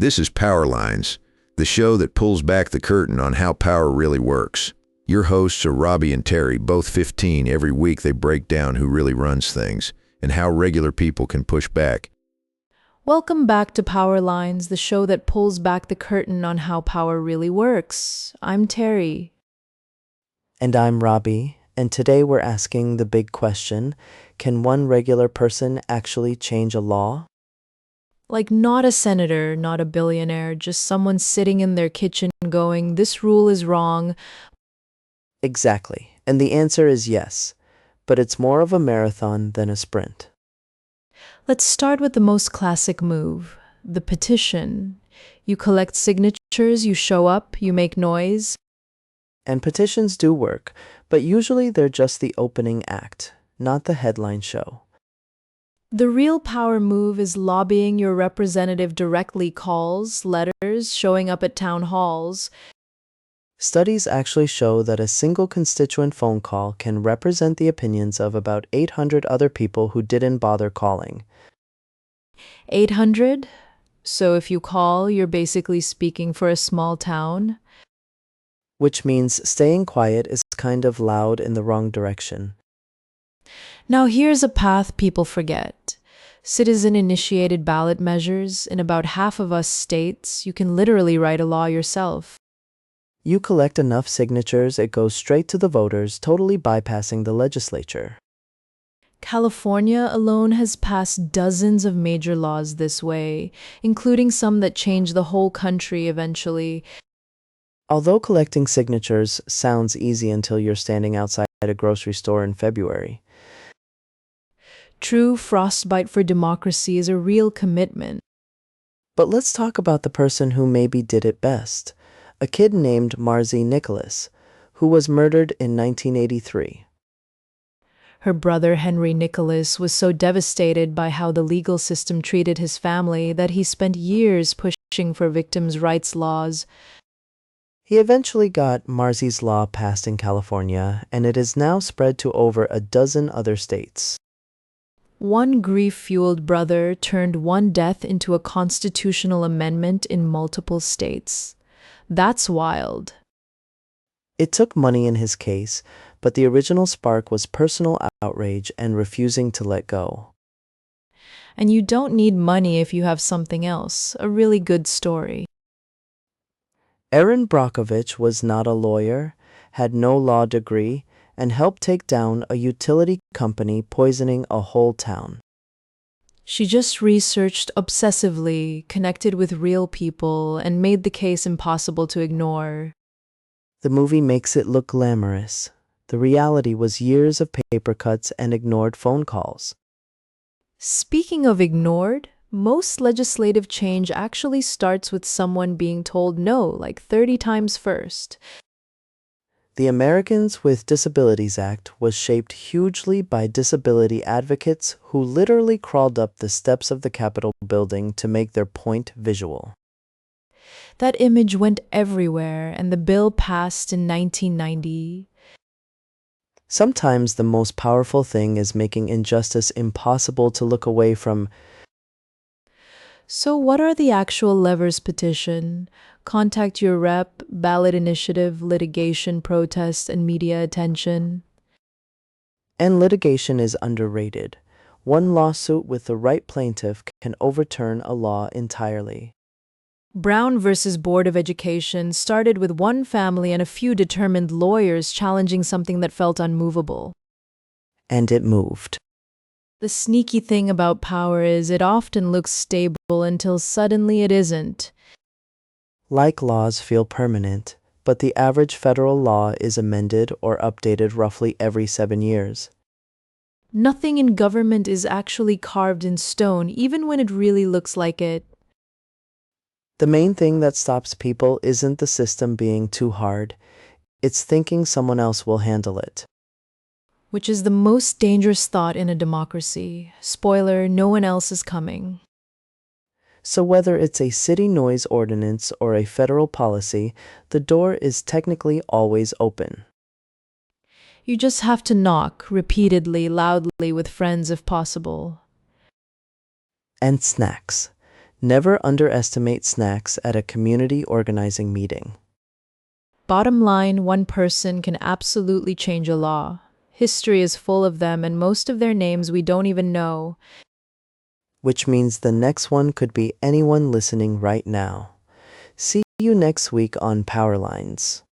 This is Power Lines, the show that pulls back the curtain on how power really works. Your hosts are Robbie and Terry, both 15. Every week they break down who really runs things and how regular people can push back. Welcome back to Power Lines, the show that pulls back the curtain on how power really works. I'm Terry. And I'm Robbie, and today we're asking the big question, can one regular person actually change a law? Like, not a senator, not a billionaire, just someone sitting in their kitchen going, this rule is wrong. Exactly, and the answer is yes, but it's more of a marathon than a sprint. Let's start with the most classic move, the petition. You collect signatures, you show up, you make noise. And petitions do work, but usually they're just the opening act, not the headline show. The real power move is lobbying your representative directly, calls, letters, showing up at town halls. Studies actually show that a single constituent phone call can represent the opinions of about 800 other people who didn't bother calling. 800? So if you call, you're basically speaking for a small town? Which means staying quiet is kind of loud in the wrong direction. Now here's a path people forget. Citizen-initiated ballot measures. In about half of us states, you can literally write a law yourself. You collect enough signatures, it goes straight to the voters, totally bypassing the legislature. California alone has passed dozens of major laws this way, including some that change the whole country eventually. Although collecting signatures sounds easy until you're standing outside a grocery store in February. True, frostbite for democracy is a real commitment. But let's talk about the person who maybe did it best. A kid named Marzi Nicholas, who was murdered in 1983. Her brother Henry Nicholas was so devastated by how the legal system treated his family that he spent years pushing for victims' rights laws. He eventually got Marzi's law passed in California, and it is now spread to over a dozen other states. One grief-fueled brother turned one death into a constitutional amendment in multiple states. That's wild. It took money in his case, but the original spark was personal outrage and refusing to let go. And you don't need money if you have something else, a really good story. Erin Brockovich was not a lawyer, had no law degree, and helped take down a utility company poisoning a whole town. She just researched obsessively, connected with real people, and made the case impossible to ignore. The movie makes it look glamorous. The reality was years of paper cuts and ignored phone calls. Speaking of ignored, most legislative change actually starts with someone being told no like 30 times first. The Americans with Disabilities Act was shaped hugely by disability advocates who literally crawled up the steps of the Capitol building to make their point visual. That image went everywhere, and the bill passed in 1990. Sometimes the most powerful thing is making injustice impossible to look away from. So what are the actual levers? Petition, contact your rep, ballot initiative, litigation, protest, and media attention. And litigation is underrated. One lawsuit with the right plaintiff can overturn a law entirely. Brown versus Board of Education started with one family and a few determined lawyers challenging something that felt unmovable. And it moved. The sneaky thing about power is it often looks stable until suddenly it isn't. Like laws feel permanent, but the average federal law is amended or updated roughly every 7 years. Nothing in government is actually carved in stone, even when it really looks like it. The main thing that stops people isn't the system being too hard, it's thinking someone else will handle it. Which is the most dangerous thought in a democracy. Spoiler, no one else is coming. So whether it's a city noise ordinance or a federal policy, the door is technically always open. You just have to knock repeatedly, loudly with friends if possible. And snacks. Never underestimate snacks at a community organizing meeting. Bottom line, one person can absolutely change a law. History is full of them, and most of their names we don't even know. Which means the next one could be anyone listening right now. See you next week on Power Lines.